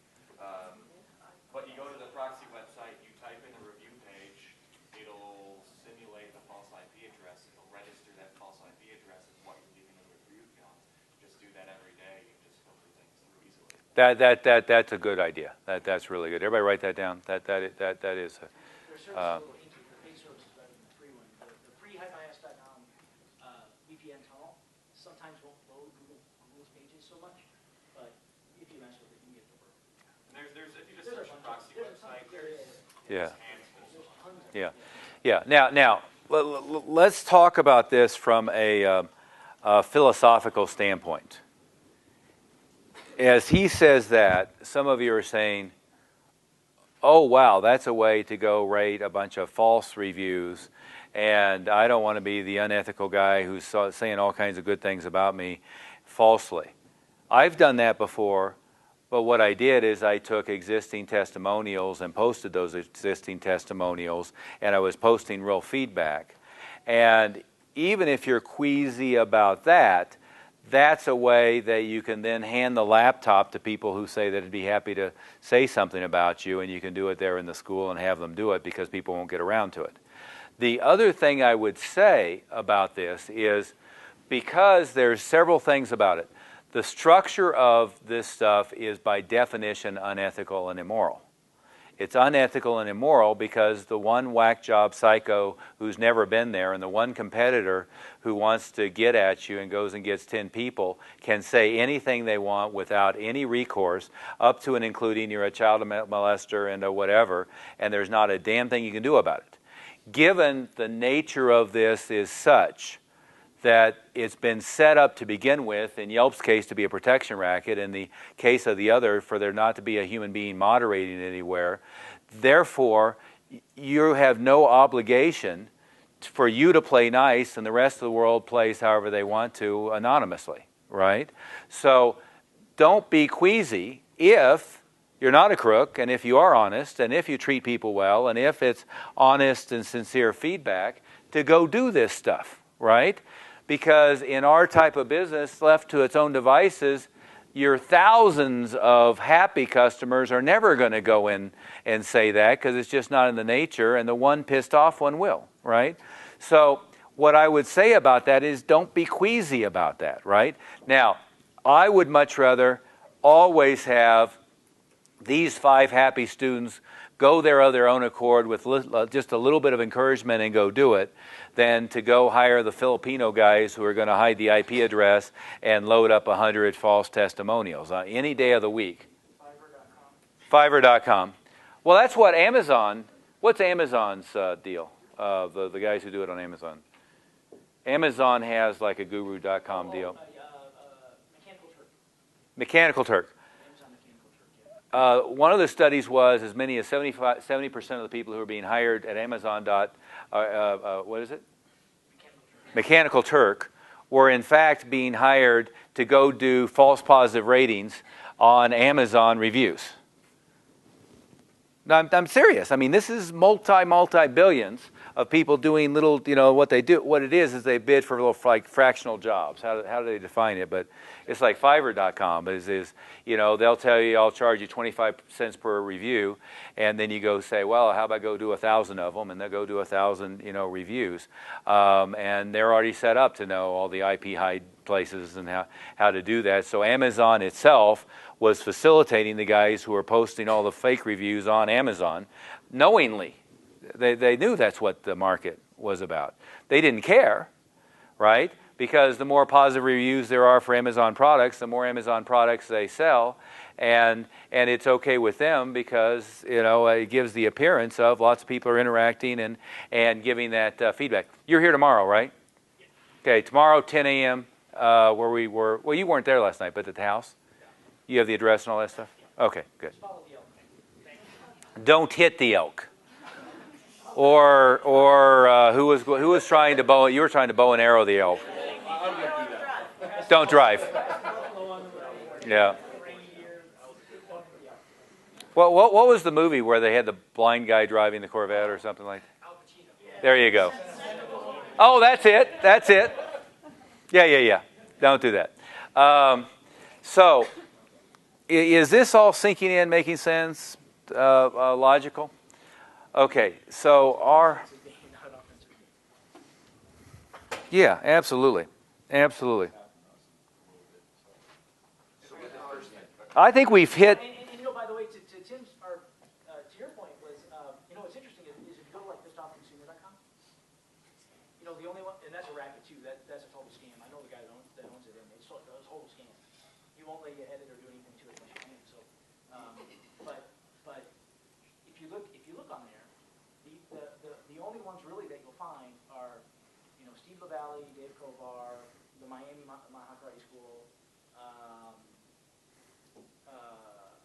But you go to the proxy website, you type in a review page, it'll simulate the false IP address, it'll register that false IP address as what you're giving the review count. Just do that every day, you just filter things through easily. That's a good idea. That's really good. Everybody write that down. That is. Their service is a little hinky, the paid service is better than the free one. The free hidemyass.com VPN tunnel sometimes won't load Google's pages so much, but if you mess with it, you can get the work. If you just search proxy website, Yeah. There's tons of Yeah. Yeah. Now, let's talk about this from a philosophical standpoint. As he says that, some of you are saying, oh, wow, that's a way to go rate a bunch of false reviews, and I don't want to be the unethical guy who's saying all kinds of good things about me falsely. I've done that before, but what I did is I took existing testimonials and posted those existing testimonials, and I was posting real feedback. And even if you're queasy about that, that's a way that you can then hand the laptop to people who say that they'd be happy to say something about you, and you can do it there in the school and have them do it because people won't get around to it. The other thing I would say about this is, because there's several things about it, the structure of this stuff is by definition unethical and immoral. It's unethical and immoral because the one whack job psycho who's never been there and the one competitor who wants to get at you and goes and gets 10 people can say anything they want without any recourse, up to and including you're a child molester and a whatever, and there's not a damn thing you can do about it. Given the nature of this is such that it's been set up to begin with, in Yelp's case, to be a protection racket, in the case of the other, for there not to be a human being moderating anywhere. Therefore, you have no obligation for you to play nice and the rest of the world plays however they want to anonymously, right? So don't be queasy if you're not a crook, and if you are honest, and if you treat people well, and if it's honest and sincere feedback, to go do this stuff, right? Because in our type of business, left to its own devices, your thousands of happy customers are never going to go in and say that because it's just not in the nature, and the one pissed off one will, right? So what I would say about that is don't be queasy about that, right? Now, I would much rather always have these 5 happy students go there of their own accord with just a little bit of encouragement and go do it, than to go hire the Filipino guys who are going to hide the IP address and load up 100 false testimonials any day of the week. Fiverr.com. Well, that's what Amazon, what's Amazon's deal? The guys who do it on Amazon. Amazon has like a guru.com deal. Mechanical Turk. Mechanical Turk. Amazon Mechanical Turk, yeah. One of the studies was as many as 70% of the people who are being hired at Amazon. What is it? Mechanical Turk were in fact being hired to go do false positive ratings on Amazon reviews. No, I'm serious. I mean, this is multi-billions of people doing little, what they do. What it is they bid for little like fractional jobs. How do they define it? But it's like Fiverr.com. They'll tell you, I'll charge you 25 cents per review, and then you go say, well, how about go do 1,000 of them, and they'll go do 1,000, reviews, and they're already set up to know all the IP hide marketplaces and how to do that. So Amazon itself was facilitating the guys who were posting all the fake reviews on Amazon knowingly. They knew that's what the market was about. They didn't care, right? Because the more positive reviews there are for Amazon products, the more Amazon products they sell, and it's okay with them because it gives the appearance of lots of people are interacting and giving that feedback. You're here tomorrow, right? Okay, tomorrow 10 a.m. Where we were. Well, you weren't there last night, but at the house. You have the address and all that stuff. Okay, good. Don't hit the elk. Or who was trying to bow? You were trying to bow and arrow the elk. Don't drive. Yeah. Well, what was the movie where they had the blind guy driving the Corvette or something like that? There you go. Oh, that's it. That's it. Yeah. Don't do that. So, is this all sinking in, making sense, logical? Okay, so yeah, absolutely. I think we've hit. And by the way, to Tim's, or to your point was, what's interesting is if you go to like thisdogconsumer.com, the only one, and that's a racket too. That's a total scam. I know the guy that owns it, and it's a total scam. He won't let you edit or do anything to it unless you can. So, but if you look on there, the only ones really that you'll find are, Steve LaValle, Dave Kovar, the Miami Mahaka High School, a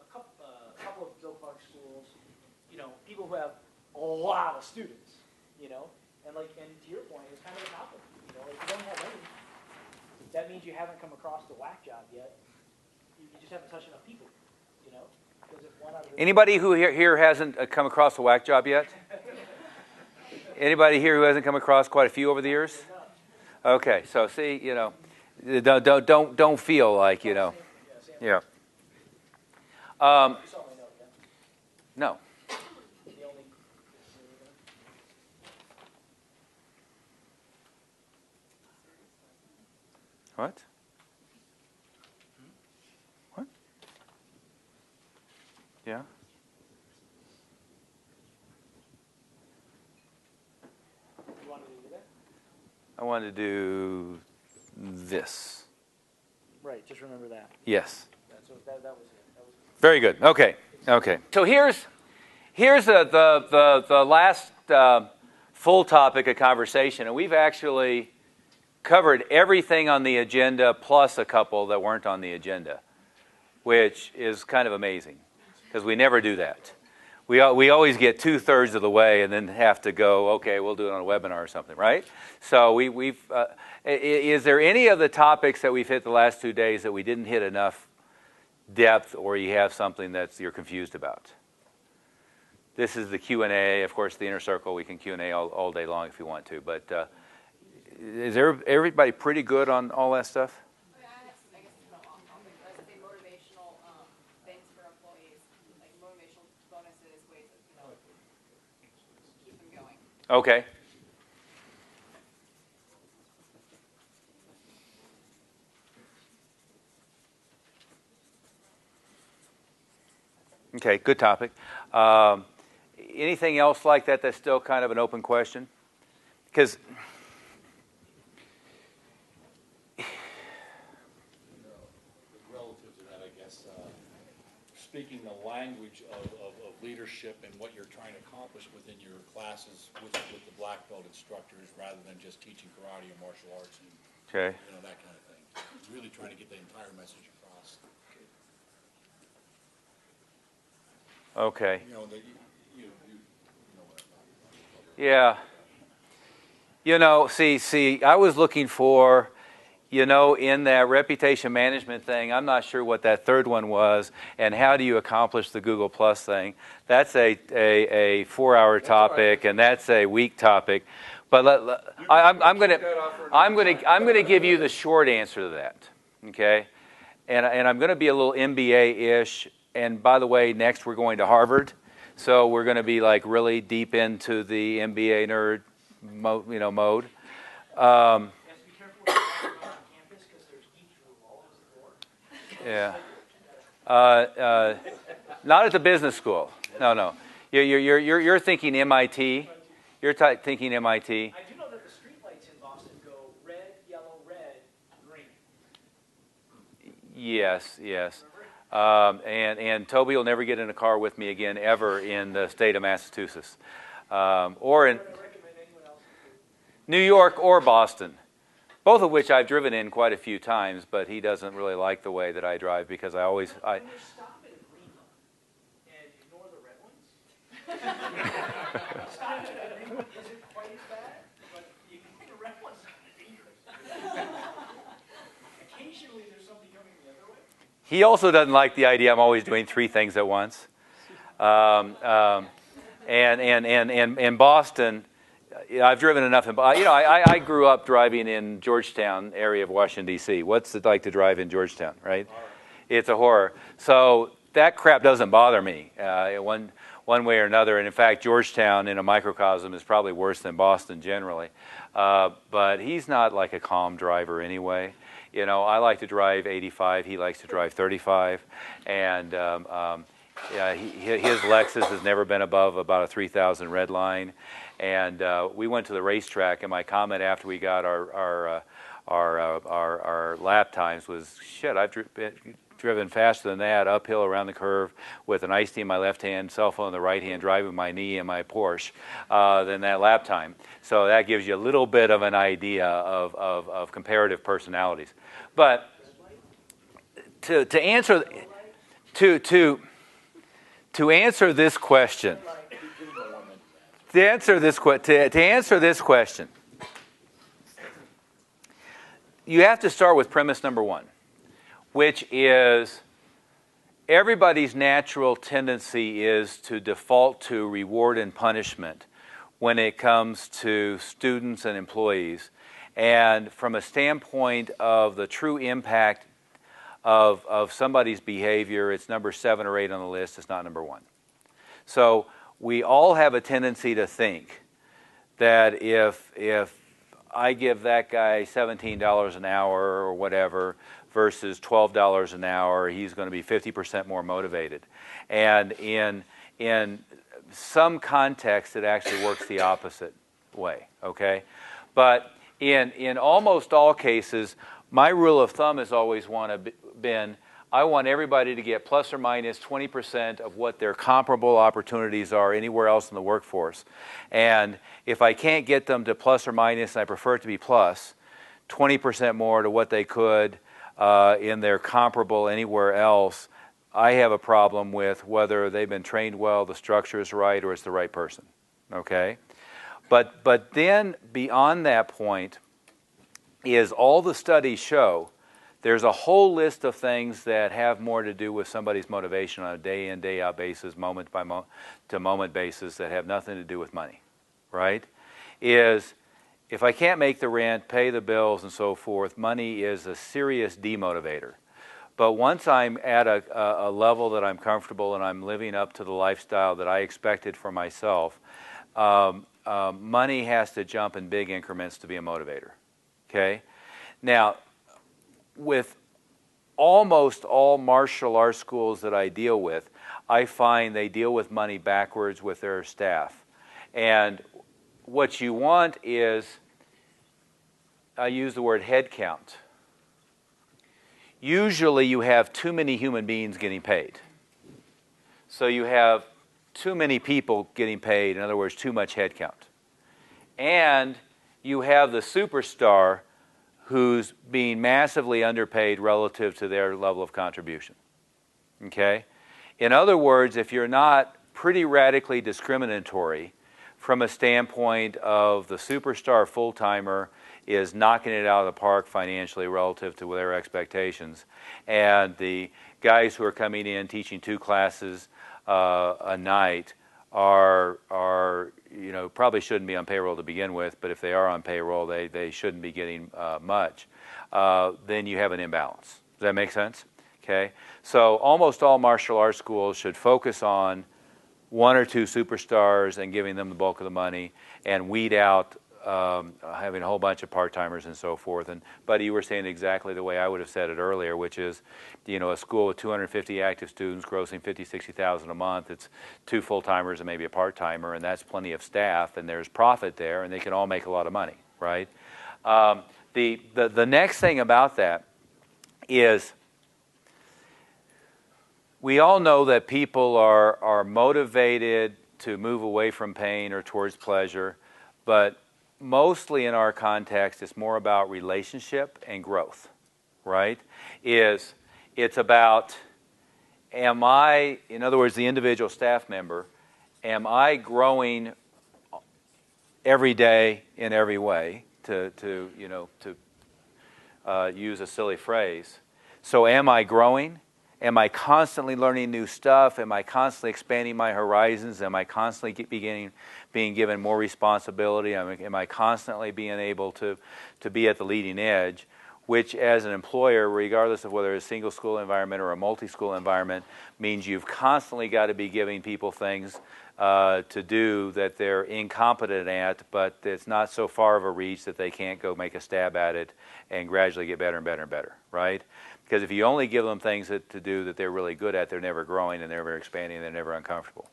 couple of Bill Clark schools, people who have a lot of students, and to your point, it's kind of a compliment. If you don't have any, that means you haven't come across the whack job yet. You just haven't touched enough people, Because if one out of Anybody who here hasn't come across a whack job yet? Anybody here who hasn't come across quite a few over the years? Okay, so see, don't feel like yeah. No. What? What? Yeah. You wanted to do that? I wanted to do this. Right, just remember that. Yes. That was it. That was Very good. Okay. So here's the last full topic of conversation, and we've actually covered everything on the agenda plus a couple that weren't on the agenda, which is kind of amazing because we never do that. We always get 2/3 of the way and then have to go, okay, we'll do it on a webinar or something, right? So is there any of the topics that we've hit the last 2 days that we didn't hit enough depth, or you have something that you're confused about? This is the Q&A. Of course, the inner circle, we can Q&A all day long if you want to. But is everybody pretty good on all that stuff? I guess it's not off topic, but I would say motivational things for employees, like motivational bonuses, ways of, keep them going. Okay. Okay, good topic. Anything else like that that's still kind of an open question? Because relative to that, I guess, speaking the language of leadership and what you're trying to accomplish within your classes with the black belt instructors, rather than just teaching karate or martial arts and okay. That kind of thing. Really trying to get the entire message across. Okay. You know what I'm Yeah. talking about. See, I was looking for, in that reputation management thing, I'm not sure what that third one was, and how do you accomplish the Google Plus thing? That's a 4-hour topic, right. And that's a week topic. But I'm going to give you the short answer to that, okay? And I'm going to be a little MBA-ish. And by the way, next we're going to Harvard, so we're going to be like really deep into the MBA nerd mode. You have to be careful with what you're on campus because there's Yeah. Not at the business school. No. You're thinking MIT. You're thinking MIT. I do know that the streetlights in Boston go red, yellow, red, green. Yes. And Toby will never get in a car with me again ever in the state of Massachusetts, or in New York or Boston, both of which I've driven in quite a few times. But he doesn't really like the way that I drive because When you stop at a green light and ignore the red ones, stopping at a green one isn't quite as bad, but you ignore the red ones, it's dangerous. Occasionally there's somebody coming the other way. He also doesn't like the idea I'm always doing 3 things at once. In Boston, I've driven enough. I grew up driving in Georgetown area of Washington, D.C. What's it like to drive in Georgetown, right? It's a horror. So that crap doesn't bother me one way or another. And in fact, Georgetown in a microcosm is probably worse than Boston generally. But he's not like a calm driver anyway. I like to drive 85. He likes to drive 35. And his Lexus has never been above about a 3,000 red line. And we went to the racetrack, and my comment after we got our lap times was, shit, I've driven faster than that, uphill around the curve with an iced tea in my left hand, cell phone in the right hand, driving my knee in my Porsche, than that lap time. So that gives you a little bit of an idea of comparative personalities. But to answer this question, to answer this question, you have to start with premise number 1, which is everybody's natural tendency is to default to reward and punishment when it comes to students and employees. And from a standpoint of the true impact of somebody's behavior, it's number 7 or 8 on the list. It's not number 1. So we all have a tendency to think that if I give that guy $17 an hour or whatever versus $12 an hour, he's going to be 50% more motivated. And in some context, it actually works the opposite way, okay? But in almost all cases, my rule of thumb has always been, I want everybody to get plus or minus 20% of what their comparable opportunities are anywhere else in the workforce. And if I can't get them to plus or minus, and I prefer it to be plus, 20% more to what they could in their comparable anywhere else, I have a problem with whether they've been trained well, the structure is right, or it's the right person, okay? But then beyond that point is all the studies show there's a whole list of things that have more to do with somebody's motivation on a day-in, day-out basis, moment by moment basis that have nothing to do with money, right? Is if I can't make the rent, pay the bills, and so forth, money is a serious demotivator. But once I'm at a level that I'm comfortable and I'm living up to the lifestyle that I expected for myself, money has to jump in big increments to be a motivator, okay? Now, with almost all martial arts schools that I deal with, I find they deal with money backwards with their staff. And what you want is, I use the word head count. Usually you have too many human beings getting paid. So you have too many people getting paid, in other words, too much head count. And you have the superstar who's being massively underpaid relative to their level of contribution, okay? In other words, if you're not pretty radically discriminatory from a standpoint of the superstar full-timer is knocking it out of the park financially relative to their expectations, and the guys who are coming in teaching 2 classes a night are probably shouldn't be on payroll to begin with, but if they are on payroll, they shouldn't be getting much. Then you have an imbalance. Does that make sense? Okay. So almost all martial arts schools should focus on 1 or 2 superstars and giving them the bulk of the money, and weed out having a whole bunch of part-timers and so forth. But you were saying exactly the way I would have said it earlier, which is, a school with 250 active students grossing 50, 60,000 a month, it's 2 full-timers and maybe a part-timer, and that's plenty of staff, and there's profit there, and they can all make a lot of money, right? The next thing about that is we all know that people are motivated to move away from pain or towards pleasure, but mostly in our context, it's more about relationship and growth, right? It's about, am I, in other words, the individual staff member, am I growing every day in every way, to use a silly phrase. So am I growing? Am I constantly learning new stuff? Am I constantly expanding my horizons? Am I constantly being given more responsibility? Am I constantly being able to be at the leading edge? Which, as an employer, regardless of whether it's a single school environment or a multi-school environment, means you've constantly got to be giving people things to do that they're incompetent at, but it's not so far of a reach that they can't go make a stab at it and gradually get better and better and better, right? Because if you only give them things to do that they're really good at, they're never growing and they're never expanding and they're never uncomfortable.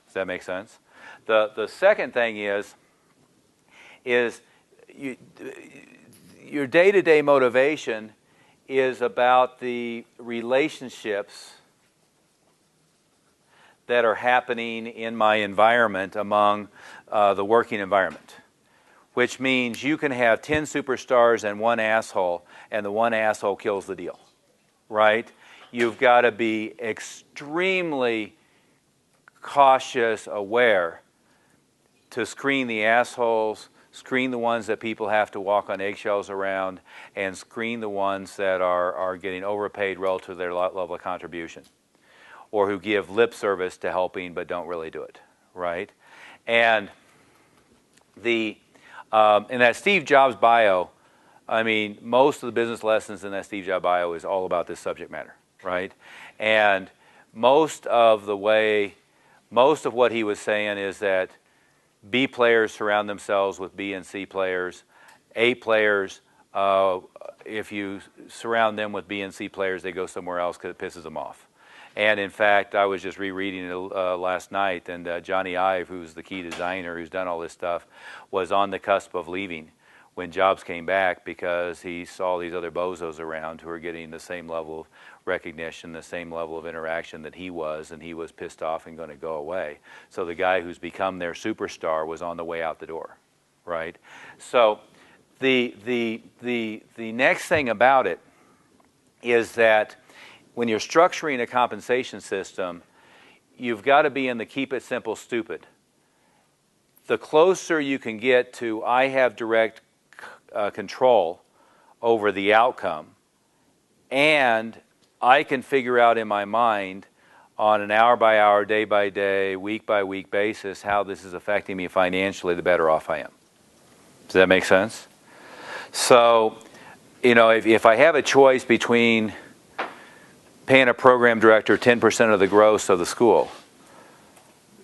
Does that make sense? The second thing is your day-to-day motivation is about the relationships that are happening in my environment among the working environment, which means you can have 10 superstars and 1 asshole, and the 1 asshole kills the deal, right? You've got to be extremely cautious, aware to screen the assholes, screen the ones that people have to walk on eggshells around, and screen the ones that are getting overpaid relative to their level of contribution, or who give lip service to helping but don't really do it, right? And in that Steve Jobs bio, I mean, most of the business lessons in that Steve Jobs bio is all about this subject matter, right? And most of what he was saying is that B players surround themselves with B and C players. A players, if you surround them with B and C players, they go somewhere else because it pisses them off. And in fact, I was just rereading it last night, and Johnny Ive, who's the key designer who's done all this stuff, was on the cusp of leaving when Jobs came back because he saw these other bozos around who were getting the same level of recognition, the same level of interaction that he was, and he was pissed off and going to go away. So the guy who's become their superstar was on the way out the door, right? So the next thing about it is that when you're structuring a compensation system, you've got to be in the keep it simple, stupid. The closer you can get to I have direct control over the outcome, and I can figure out in my mind on an hour-by-hour, day-by-day, week-by-week basis how this is affecting me financially, the better off I am. Does that make sense? So, if I have a choice between paying a program director 10% of the gross of the school,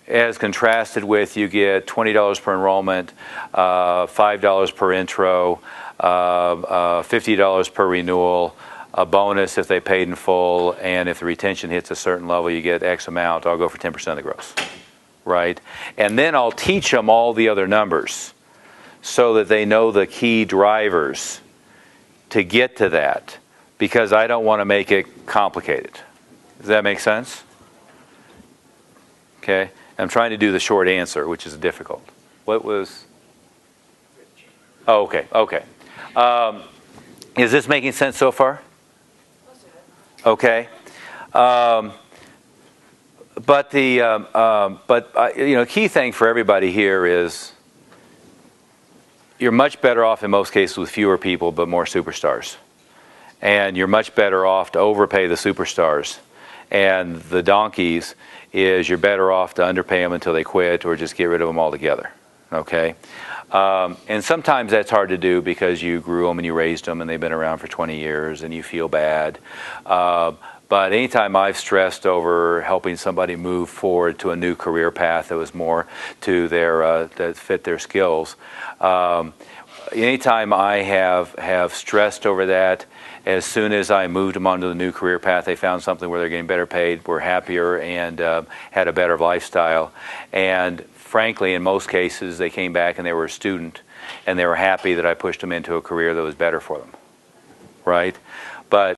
as contrasted with you get $20 per enrollment, $5 per intro, $50 per renewal, a bonus if they paid in full, and if the retention hits a certain level, you get X amount, I'll go for 10% of the gross, right? And then I'll teach them all the other numbers so that they know the key drivers to get to that, because I don't want to make it complicated. Does that make sense? Okay. I'm trying to do the short answer, which is difficult. What was? Oh, okay. Okay. Is this making sense so far? Okay. But the key thing for everybody here is you're much better off in most cases with fewer people but more superstars, and you're much better off to overpay the superstars, and the donkeys is you're better off to underpay them until they quit or just get rid of them altogether. Okay. And sometimes that's hard to do because you grew them and you raised them and they've been around for 20 years and you feel bad. But anytime I've stressed over helping somebody move forward to a new career path that was more to their that fit their skills, anytime I have stressed over that, as soon as I moved them onto the new career path, they found something where they're getting better paid, were happier, and had a better lifestyle. And frankly, in most cases, they came back and they were a student, and they were happy that I pushed them into a career that was better for them, right? But